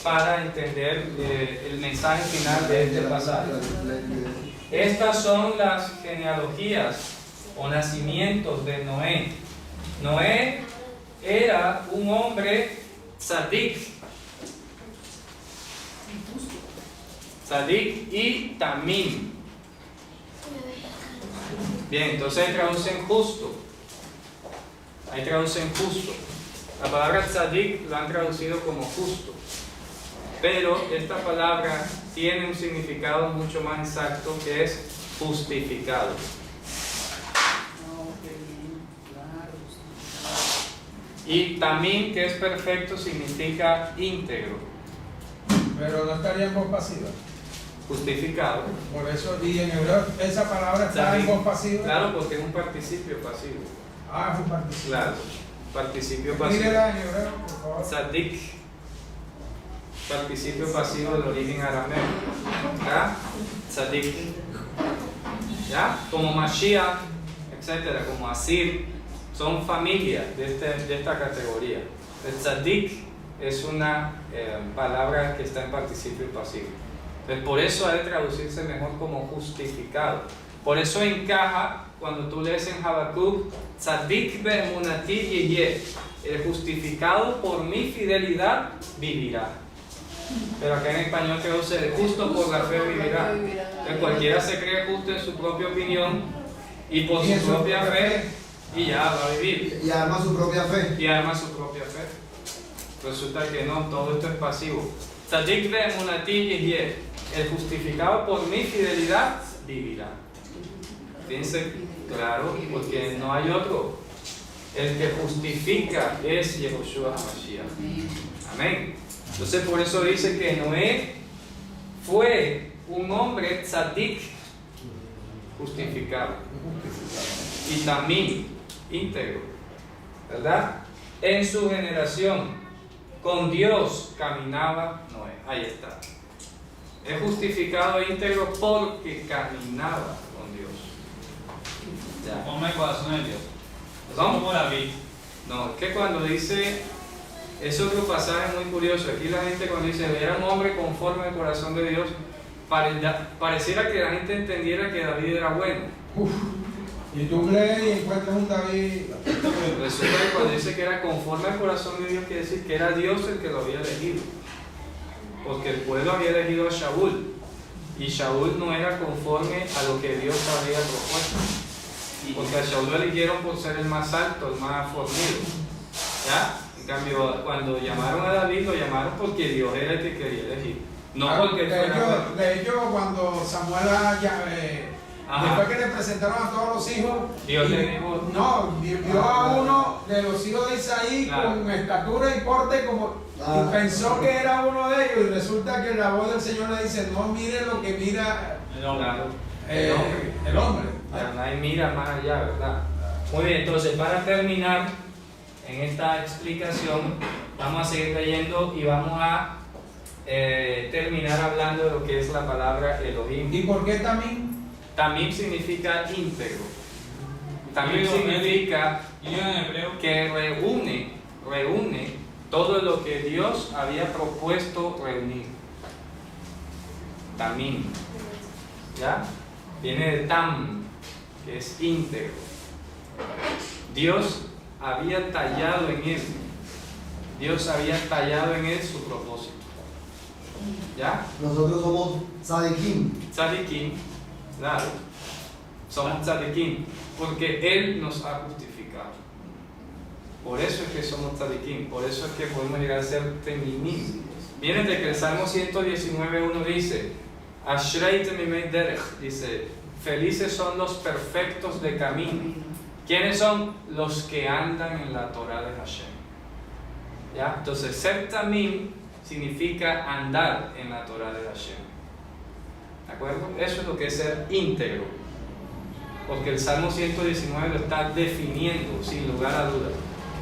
para entender el mensaje final de este pasaje. Estas son las genealogías o nacimientos de Noé. Noé era un hombre tzadik y tamim. Bien, entonces ahí traducen justo. La palabra tzadik lo han traducido como justo, pero esta palabra tiene un significado mucho más exacto, que es justificado. Y tamim, que es perfecto, significa íntegro. Pero no estaría en voz pasiva. Justificado. Por eso, y en hebreo esa palabra está en voz pasiva. Claro, porque es un participio pasivo. Ah, es un participio. Claro, participio pasivo. Mírela en hebreo, por favor. Tzadik, participio pasivo del origen arameo. ¿Ya? Tzadik. ¿Ya? Como Mashiach, etcétera, como Asir, son familias de esta categoría. El tzadik es una palabra que está en participio pasivo. Entonces, por eso ha de traducirse mejor como justificado. Por eso encaja cuando tú lees en Habacuc, tzadik be'emunati yeye, el justificado por mi fidelidad vivirá. Pero acá en español traduce justo por la fe vivirá. Entonces, cualquiera se cree justo en su propia opinión y por su propia fe y ya va a vivir. Y arma su propia fe. Resulta que no, todo esto es pasivo. Tzadik be'emunati yeye, el justificado por mi fidelidad vivirá. Fíjense, claro, porque no hay otro. El que justifica es Yehoshua HaMashiach. Amén. Entonces por eso dice que Noé fue un hombre tzadik, justificado, y también íntegro, ¿verdad? En su generación, con Dios caminaba Noé. Ahí está. Es justificado e íntegro porque caminaba con Dios. Ya. Hombre, el corazón de Dios. ¿Cómo? Como David. No, es que cuando dice, es otro pasaje muy curioso. Aquí la gente cuando dice, era un hombre conforme al corazón de Dios, pareciera que la gente entendiera que David era bueno. Y tú lees y encuentras un David. Resulta que cuando dice que era conforme al corazón de Dios, quiere decir que era Dios el que lo había elegido. Porque el pueblo había elegido a Shaul, y Shaul no era conforme a lo que Dios había propuesto. Porque a Shaul lo eligieron por ser el más alto, el más fornido. ¿Ya? En cambio, cuando llamaron a David, lo llamaron porque Dios era el que quería elegir. No porque fuera. De hecho, cuando Samuel después que le presentaron a todos los hijos, Dios le dijo. No, vio a uno de los hijos de Isaí, claro, con estatura y porte y pensó que era uno de ellos, y resulta que la voz del Señor le dice: no mire lo que mira El hombre. Claro. el hombre. Ya nadie mira más allá, ¿verdad? Muy bien, entonces para terminar en esta explicación, vamos a seguir leyendo y vamos a terminar hablando de lo que es la palabra Elohim. ¿Y por qué también? Tamim significa íntegro. Tamim significa que reúne todo lo que Dios había propuesto reunir. Tamim. ¿Ya? Viene de tam, que es íntegro. Dios había tallado en él. Dios había tallado en él su propósito. ¿Ya? Nosotros somos tzadikim. Tzadikim, claro. Somos tzadikim, porque Él nos ha justificado. Por eso es que somos tzadikim, por eso es que podemos llegar a ser teminim. Viene de que el Salmo 119.1 dice, Ashrei temimei derech, dice, felices son los perfectos de camino. ¿Quiénes son? Los que andan en la Torah de Hashem. ¿Ya? Entonces, ser tamim significa andar en la Torah de Hashem. ¿De acuerdo? Eso es lo que es ser íntegro. Porque el Salmo 119 lo está definiendo, sin lugar a dudas.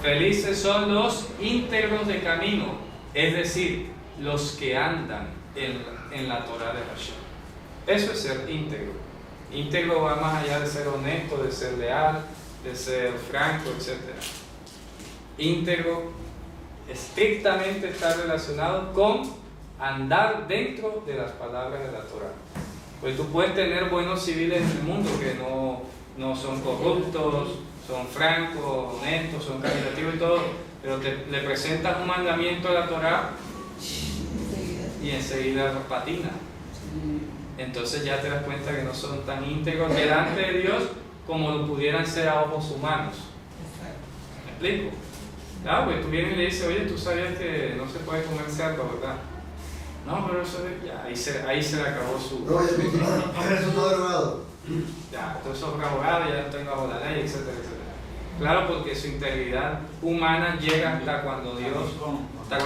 Felices son los íntegros de camino, es decir, los que andan en la Torah de Hashem. Eso es ser íntegro. Íntegro va más allá de ser honesto, de ser leal, de ser franco, etc. Íntegro estrictamente está relacionado con andar dentro de las palabras de la Torah. Pues tú puedes tener buenos civiles en el mundo que no son corruptos, son francos, honestos, son caritativos y todo, pero le presentas un mandamiento de la Torah y enseguida los patina. Entonces ya te das cuenta que no son tan íntegros delante de Dios como lo pudieran ser a ojos humanos. ¿Me explico? Claro, pues tú vienes y le dices, oye, tú sabías que no se puede comer cerdo, ¿verdad? No, pero eso ya, ahí se le acabó su... No, ya eso está derogado. Ya, todo eso es abogado, ya no estoy bajo la ley, etcétera, etcétera. Claro, porque su integridad humana llega hasta cuando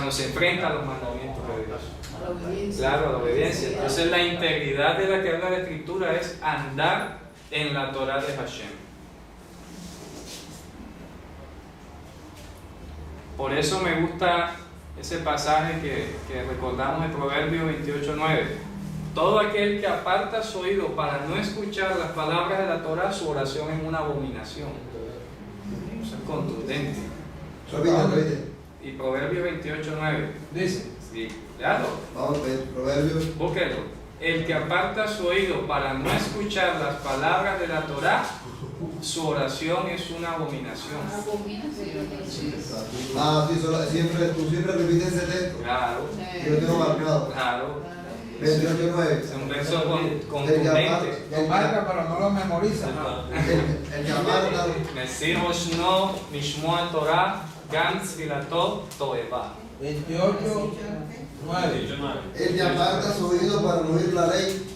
se enfrenta a los mandamientos de Dios. Claro, a la obediencia. Entonces la integridad de la que habla la Escritura es andar en la Torah de Hashem. Por eso me gusta ese pasaje que recordamos en Proverbios 28:9. Todo aquel que aparta su oído para no escuchar las palabras de la Torah, su oración es una abominación. Eso es contundente. Repite. Y Proverbios 28:9 Dice. Sí, léalo. Vamos a ver, Proverbios. Búsquelo. El que aparta su oído para no escuchar las palabras de la Torah, su oración es una abominación. Ah, sí, tú siempre repites ese texto. Claro. Yo lo tengo marcado. Claro. 28:9. Es un verso contundente. Lo marca, pero no lo memoriza. El que aparta. Mesir Oshno, Mishmoa Torah, Gantz Vilato, Toeva. 28:9. El que aparta su oído para no oír la ley,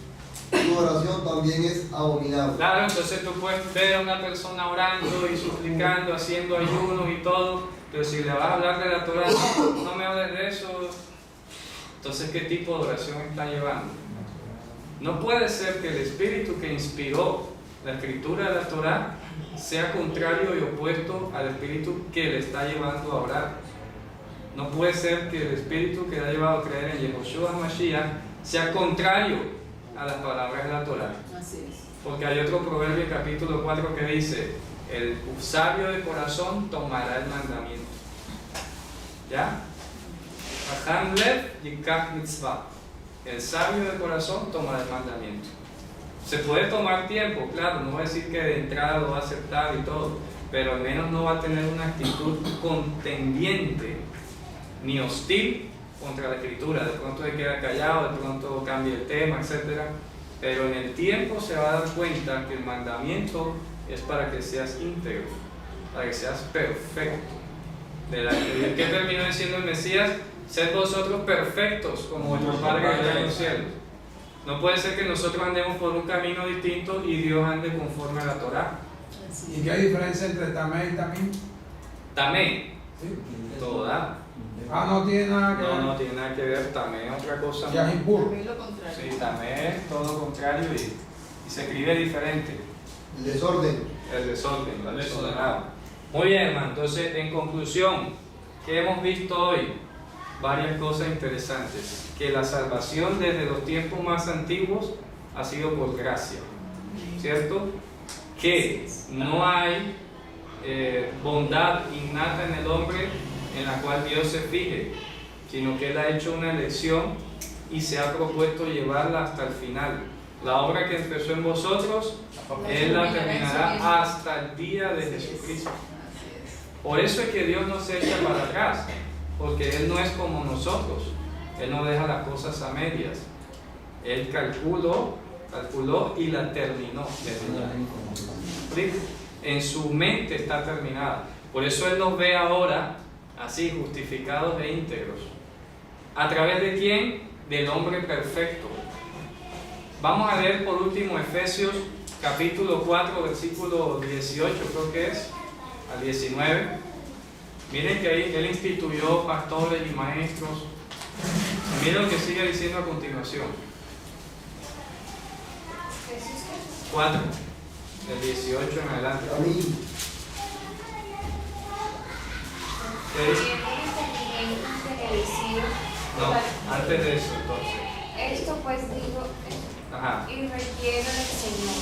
su oración también es abominable. Claro, entonces tú puedes ver a una persona orando y suplicando, haciendo ayunos y todo, pero si le vas a hablar de la Torah, no me hables de eso. Entonces, ¿qué tipo de oración está llevando? No puede ser que el espíritu que inspiró la escritura de la Torah sea contrario y opuesto al espíritu que le está llevando a orar. No puede ser que el espíritu que le ha llevado a creer en Yehoshua Mashiach sea contrario a las palabras de la Torah. Así es. Porque hay otro proverbio en capítulo 4 que dice: el sabio de corazón tomará el mandamiento. ¿Ya? El sabio de corazón tomará el mandamiento. Se puede tomar tiempo, claro, no va a decir que de entrada lo va a aceptar y todo, pero al menos no va a tener una actitud contendiente ni hostil contra la escritura. De pronto se queda callado, de pronto cambia el tema, etc. Pero en el tiempo se va a dar cuenta que el mandamiento es para que seas íntegro, para que seas perfecto. ¿Qué terminó diciendo el Mesías? Sed vosotros perfectos como vuestro Padre que está en los cielos. No puede ser que nosotros andemos por un camino distinto y Dios ande conforme a la Torah. ¿Y qué hay diferencia entre tamé y tamín? Tamé, ¿Sí? toda. Ah, no tiene nada que ver. No tiene nada que ver. Tamé es otra cosa. Ya es impuro. También lo contrario. Sí, tamé es todo lo contrario y se escribe diferente. El desorden. El desorden, la desordenado. Muy bien, hermano. Entonces, en conclusión, ¿qué hemos visto hoy? Varias cosas interesantes. Que la salvación desde los tiempos más antiguos ha sido por gracia, ¿cierto? Que no hay bondad innata en el hombre en la cual Dios se fije, sino que Él ha hecho una elección y se ha propuesto llevarla hasta el final. La obra que empezó en vosotros, Él la terminará hasta el día de Jesucristo. Por eso es que Dios no se echa para atrás, porque Él no es como nosotros. Él no deja las cosas a medias. Él calculó y la terminó desde ya. En su mente está terminada. Por eso Él nos ve ahora así, justificados e íntegros. ¿A través de quién? Del hombre perfecto. Vamos a leer por último Efesios capítulo 4, versículo 18, creo que es, al 19. Miren que ahí Él instituyó pastores y maestros. Miren lo que sigue diciendo a continuación. 4, del 18 en adelante. A mí. ¿Qué dice? No, antes de eso, entonces. Esto pues digo, Ajá. y requiero del Señor,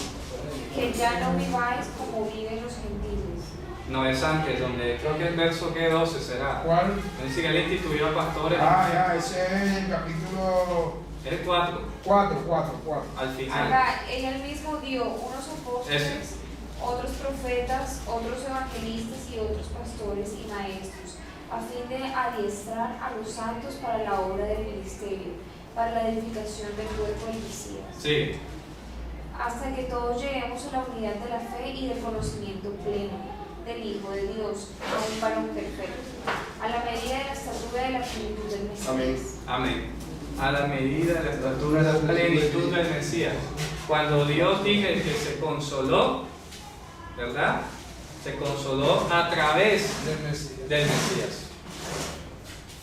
que ya no viváis como viven los gentiles, No, es antes, donde creo que el verso que 12 será. ¿Cuál? Dice que él instituyó a pastores. Ya, ese es el capítulo Es 4, 4. al final. Acá él mismo dio unos apóstoles, Ese. otros profetas, otros evangelistas y otros pastores y maestros, a fin de adiestrar a los santos para la obra del ministerio, para la edificación del cuerpo del Mesías. Sí, Hasta que todos lleguemos a la unidad de la fe y del conocimiento pleno del Hijo de Dios, a un varón perfecto, a la medida de la estatura de la plenitud del Mesías. Amén. amén. A la medida de la estatura de la plenitud del Mesías. Cuando Dios dije que se consoló, ¿verdad? Se consoló a través del Mesías. del Mesías.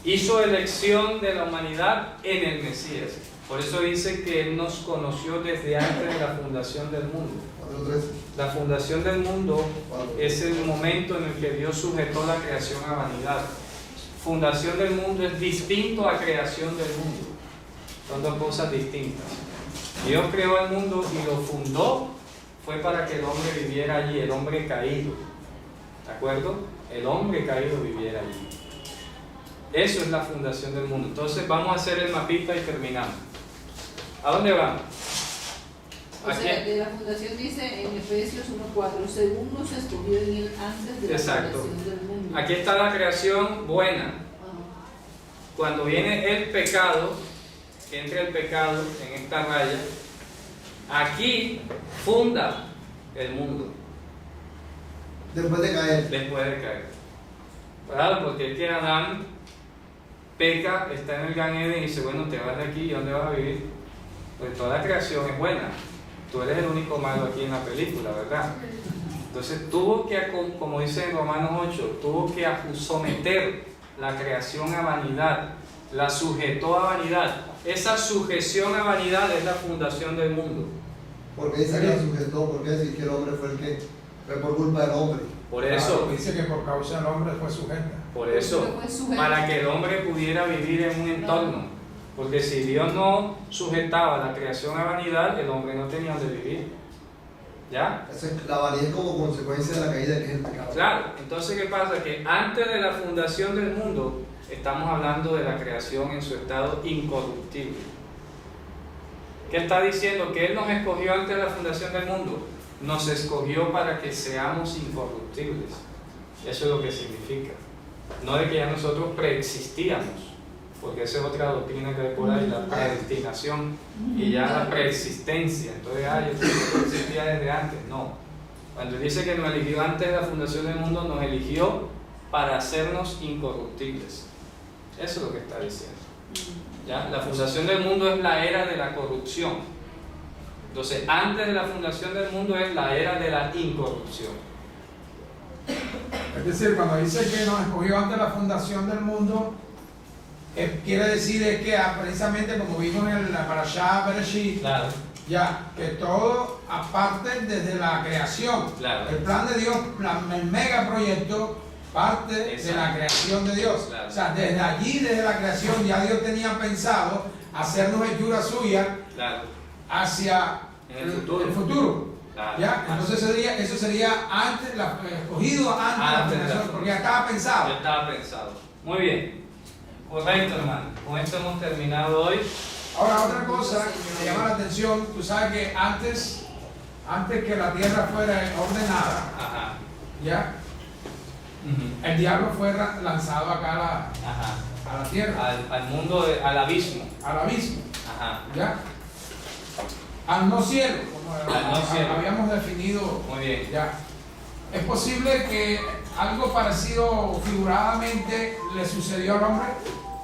Hizo elección de la humanidad en el Mesías. Por eso dice que Él nos conoció desde antes de la fundación del mundo. 4:13. La fundación del mundo es el momento en el que Dios sujetó la creación a vanidad. Fundación del mundo es distinto a creación del mundo. Son dos cosas distintas. Dios creó el mundo y lo fundó, fue para que el hombre viviera allí, el hombre caído. ¿De acuerdo? El hombre caído viviera allí. Eso es la fundación del mundo. Entonces vamos a hacer el mapita y terminamos. ¿A dónde vamos? O sea, de la fundación dice en Efesios 1:4, según nos escogió en él antes de la Exacto. fundación del mundo. Aquí está la creación buena. Ajá. Cuando viene el pecado, que entra el pecado en esta raya, aquí funda el mundo Después de caer. después de caer. ¿Verdad? Porque es que Adán peca, está en el Gan Eden y dice, bueno, te vas de aquí, ¿y dónde vas a vivir? Pues toda la creación es buena. Tú eres el único malo aquí en la película, ¿verdad? Entonces tuvo que, como dice en Romanos 8, tuvo que someter la creación a vanidad, la sujetó a vanidad. Esa sujeción a vanidad es la fundación del mundo. Porque dice que la sujetó, porque decir que el hombre fue el que fue por culpa del hombre. Por eso, Claro, dice que por causa del hombre fue sujeta. por eso, para que el hombre pudiera vivir en un entorno. Porque si Dios no sujetaba la creación a vanidad, el hombre no tenía donde vivir. ¿Ya? La vanidad es como consecuencia de la caída que es el pecado. Claro, entonces ¿qué pasa? Que antes de la fundación del mundo, estamos hablando de la creación en su estado incorruptible. ¿Qué está diciendo? Que Él nos escogió antes de la fundación del mundo. Nos escogió para que seamos incorruptibles. Eso es lo que significa. No de que ya nosotros preexistíamos, porque esa es otra doctrina que hay por ahí, la predestinación y ya la preexistencia. Entonces, yo existía desde antes. No. Cuando dice que nos eligió antes de la fundación del mundo, nos eligió para hacernos incorruptibles. Eso es lo que está diciendo. ¿Ya? La fundación del mundo es la era de la corrupción. Entonces, antes de la fundación del mundo es la era de la incorrupción. Es decir, cuando dice que nos escogió antes de la fundación del mundo, quiere decir es que precisamente como vimos en la Parashá Bereshit, Claro. ya, que todo aparte desde la creación. Claro. El plan de Dios, el megaproyecto, parte de la creación de Dios. Claro. O sea, desde allí, desde la creación, ya Dios tenía pensado hacernos hechura suya Claro. hacia En el futuro. el futuro. Claro. ¿Ya? Entonces eso sería antes, escogido antes de la Antes de la fundación, porque ya estaba pensado. Ya estaba pensado. Muy bien. Correcto, hermano. Con esto hemos terminado hoy. Ahora, otra cosa que me llama la atención, tú sabes que antes que la tierra fuera ordenada, Ajá. ¿ya? Ujú. El diablo fue lanzado acá Ajá. a la tierra, Al mundo, al abismo. al abismo, Ajá. ¿ya? Al no cielo, como Al no cielo. habíamos definido, Muy bien. ¿ya? Es posible que algo parecido figuradamente le sucedió al hombre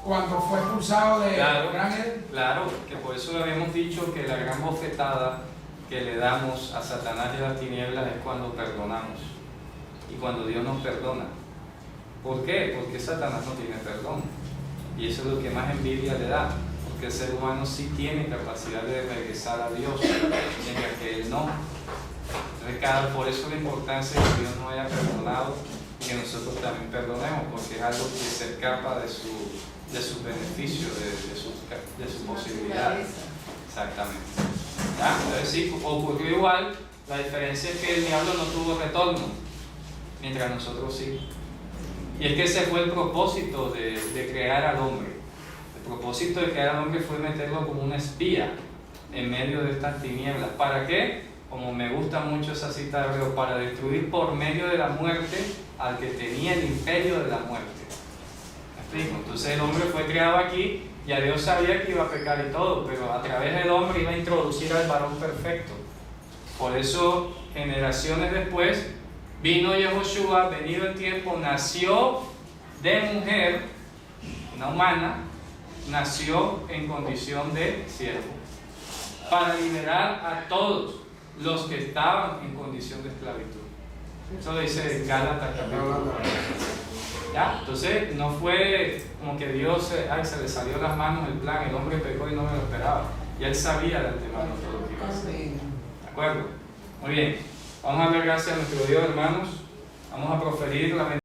cuando fue expulsado de Claro. Gran Eden. Claro, que por eso le habíamos dicho que la gran bofetada que le damos a Satanás y a las tinieblas es cuando perdonamos y cuando Dios nos perdona. ¿Por qué? Porque Satanás no tiene perdón y eso es lo que más envidia le da, porque el ser humano sí tiene capacidad de regresar a Dios, mientras que él no. Entonces, por eso la importancia de que Dios nos haya perdonado y que nosotros también perdonemos, porque es algo que se escapa de sus beneficios, de su posibilidad. Exactamente. ¿Ya? Entonces sí, ocurrió igual, la diferencia es que el diablo no tuvo retorno. mientras nosotros sí. Y es que ese fue el propósito de crear al hombre. El propósito de crear al hombre fue meterlo como un espía en medio de estas tinieblas. ¿Para qué? Como me gusta mucho esa cita de Hebreo, para destruir por medio de la muerte al que tenía el imperio de la muerte. ¿Me explico? Entonces el hombre fue creado aquí, ya Dios sabía que iba a pecar y todo, pero a través del hombre iba a introducir al varón perfecto. Por eso, generaciones después, vino Yehoshua, venido el tiempo, nació de mujer, una humana, nació en condición de siervo, para liberar a todos los que estaban en condición de esclavitud. Eso lo dice Gálatas capítulo 1. ¿Ya? Entonces no fue como que Dios se le salió de las manos el plan, el hombre pecó y no me lo esperaba. Y él sabía de antemano todo lo que iba a hacer. ¿De acuerdo? Muy bien. Vamos a dar gracias a nuestro Dios, hermanos. Vamos a proferir la bendición.